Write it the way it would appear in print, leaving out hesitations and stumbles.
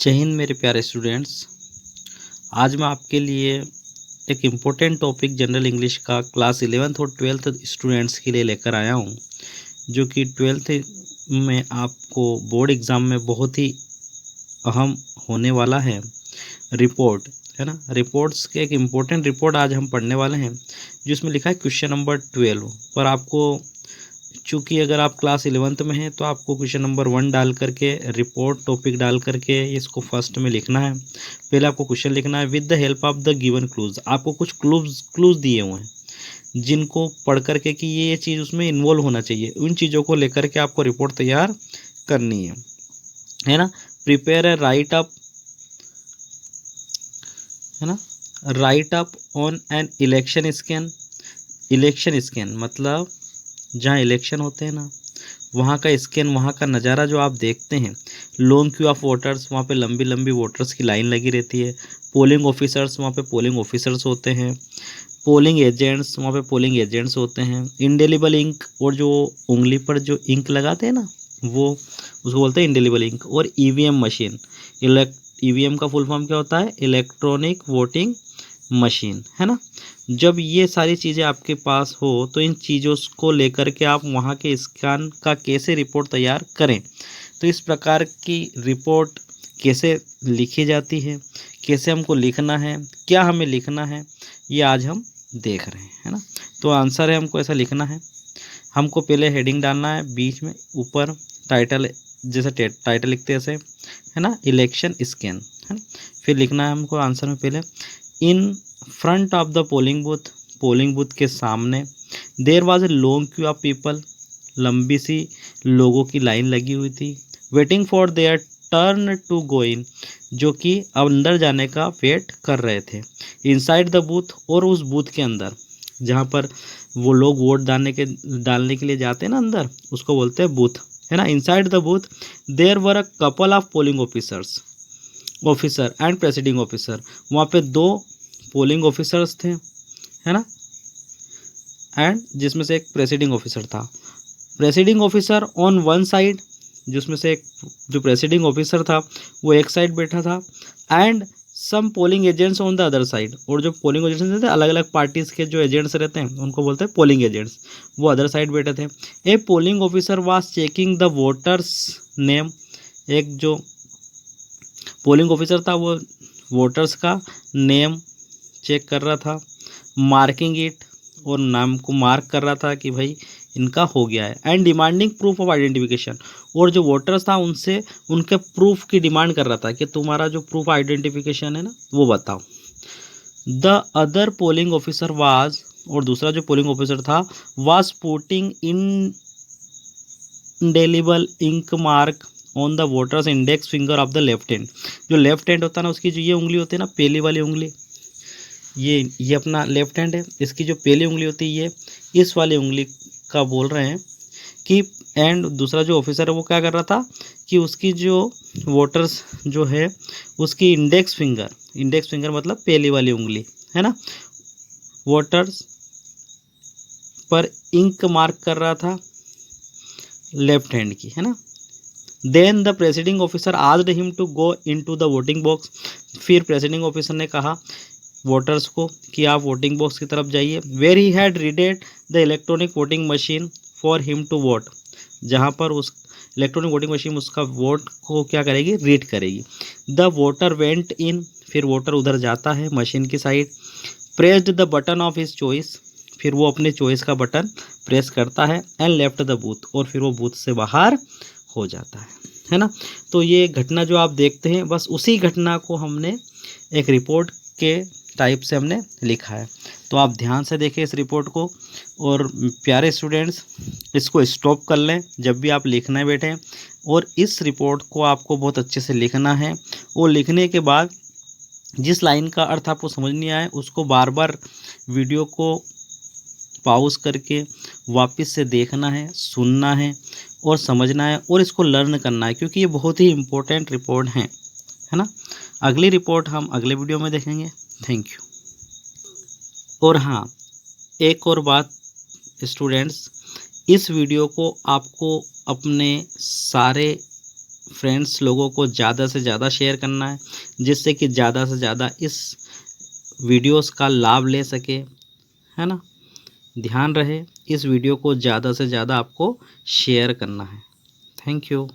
जय हिंद मेरे प्यारे स्टूडेंट्स। आज मैं आपके लिए एक इम्पोर्टेंट टॉपिक जनरल इंग्लिश का क्लास 11th और 12th स्टूडेंट्स के लिए लेकर आया हूं, जो कि 12th में आपको बोर्ड एग्ज़ाम में बहुत ही अहम होने वाला है। रिपोर्ट है ना, रिपोर्ट्स के एक इम्पोर्टेंट रिपोर्ट आज हम पढ़ने वाले हैं, जिसमें लिखा है क्वेश्चन नंबर 12। पर आपको चूँकि अगर आप क्लास 11th में हैं तो आपको क्वेश्चन नंबर 1 डाल करके रिपोर्ट टॉपिक डाल करके इसको फर्स्ट में लिखना है। पहले आपको क्वेश्चन लिखना है with the help of the given clues. आपको कुछ क्लूज दिए हुए हैं जिनको पढ़ करके कि ये चीज़ उसमें इन्वॉल्व होना चाहिए, उन चीज़ों को लेकर के आपको रिपोर्ट तैयार करनी है ना। प्रिपेयर ए राइट अप, है ना, right up on an election scan. Election scan मतलब जहाँ इलेक्शन होते हैं ना, वहाँ का स्कैन, वहाँ का नज़ारा जो आप देखते हैं। लॉन्ग क्यू ऑफ वोटर्स, वहाँ पे लंबी लंबी वोटर्स की लाइन लगी रहती है। पोलिंग ऑफिसर्स, वहाँ पे पोलिंग ऑफिसर्स होते हैं। पोलिंग एजेंट्स, वहाँ पे पोलिंग एजेंट्स होते हैं। इंडेलिबल इंक, और जो उंगली पर जो इंक लगाते हैं ना, वो उसको बोलते हैं इंडेलिबल इंक। और ईवीएम मशीन, ईवीएम का फुल फॉर्म क्या होता है? इलेक्ट्रॉनिक वोटिंग मशीन, है ना। जब ये सारी चीज़ें आपके पास हो तो इन चीज़ों को लेकर के आप वहाँ के स्कैन का कैसे रिपोर्ट तैयार करें। तो इस प्रकार की रिपोर्ट कैसे लिखी जाती है, कैसे हमको लिखना है, क्या हमें लिखना है, ये आज हम देख रहे हैं, है ना। तो आंसर है, हमको ऐसा लिखना है। हमको पहले हेडिंग डालना है, बीच में ऊपर टाइटल, जैसे टाइटल लिखते हैं ऐसे, है ना, इलेक्शन स्कैन, है ना। फिर लिखना है हमको आंसर में पहले in front of the polling booth, polling booth के सामने there was a long queue of people, लंबी सी लोगों की लाइन लगी हुई थी। Waiting for their turn to go in, जो कि अंदर जाने का वेट कर रहे थे। इनसाइड द बूथ, और उस बूथ के अंदर जहाँ पर वो लोग वोट डालने के लिए जाते हैं ना अंदर, उसको बोलते हैं बूथ, है ना। Inside the booth there were a couple of polling officer and presiding officer. वहाँ पे 2 पोलिंग ऑफिसर्स थे, है ना, एंड जिसमें से एक प्रेसिडिंग ऑफिसर था। Presiding officer on one side, जिसमें से एक जो प्रेसिडिंग ऑफिसर था वो एक साइड बैठा था, and some polling agents on the other side. और जो पोलिंग एजेंट्स रहते हैं, अलग अलग पार्टीज़ के जो एजेंट्स रहते हैं उनको बोलते हैं पोलिंग एजेंट्स, वो अदर साइड बैठे थे। A polling officer was checking the voters name, एक जो पोलिंग ऑफिसर था वो वोटर्स का नेम चेक कर रहा था। मार्किंग इट, और नाम को मार्क कर रहा था कि भाई इनका हो गया है। And demanding proof of identification, और जो वोटर्स था उनसे उनके प्रूफ की डिमांड कर रहा था कि तुम्हारा जो प्रूफ आइडेंटिफिकेशन है ना वो बताओ। The other polling officer was, और दूसरा जो पोलिंग ऑफिसर था, was putting indelible ink mark on the voters index finger of the left hand. जो लेफ्ट हैंड होता है ना, उसकी जो ये उंगली होती है ना, पहली वाली उंगली, ये अपना लेफ्ट हैंड है, इसकी जो पहली उंगली होती है ये इस वाली उंगली का बोल रहे हैं कि, एंड दूसरा जो ऑफिसर है वो क्या कर रहा था कि उसकी जो वोटर्स जो है उसकी इंडेक्स फिंगर मतलब पहली वाली उंगली, है ना, वोटर्स पर इंक मार्क कर रहा था लेफ्ट हैंड की, है ना। Then the presiding officer asked him to go into the voting box. फिर प्रेसिडिंग ऑफिसर ने कहा वोटर्स को कि आप वोटिंग बॉक्स की तरफ जाइए। Where he had readied the electronic voting machine for him to vote, जहाँ पर उस इलेक्ट्रॉनिक वोटिंग मशीन उसका वोट को क्या करेगी, रीड करेगी। द वोटर वेंट इन, फिर वोटर उधर जाता है मशीन की side. Pressed the button of his choice, फिर वो अपने चॉइस का बटन प्रेस करता है। एंड लेफ्ट द बूथ, और फिर वो बूथ से बाहर हो जाता है ना। तो ये घटना जो आप देखते हैं, बस उसी घटना को हमने एक रिपोर्ट के टाइप से हमने लिखा है। तो आप ध्यान से देखें इस रिपोर्ट को, और प्यारे स्टूडेंट्स इसको स्टॉप कर लें जब भी आप लिखने बैठें, और इस रिपोर्ट को आपको बहुत अच्छे से लिखना है। और लिखने के बाद जिस लाइन का अर्थ आपको समझ नहीं आए उसको बार बार वीडियो को पॉज करके वापस से देखना है, सुनना है और समझना है, और इसको लर्न करना है, क्योंकि ये बहुत ही इम्पोर्टेंट रिपोर्ट है ना। अगली रिपोर्ट हम अगले वीडियो में देखेंगे। Thank you. और हाँ, एक और बात स्टूडेंट्स, इस वीडियो को आपको अपने सारे फ्रेंड्स लोगों को ज़्यादा से ज़्यादा शेयर करना है, जिससे कि ज़्यादा से ज़्यादा इस वीडियोस का लाभ ले सके, है ना। ध्यान रहे इस वीडियो को ज़्यादा से ज़्यादा आपको शेयर करना है। Thank you.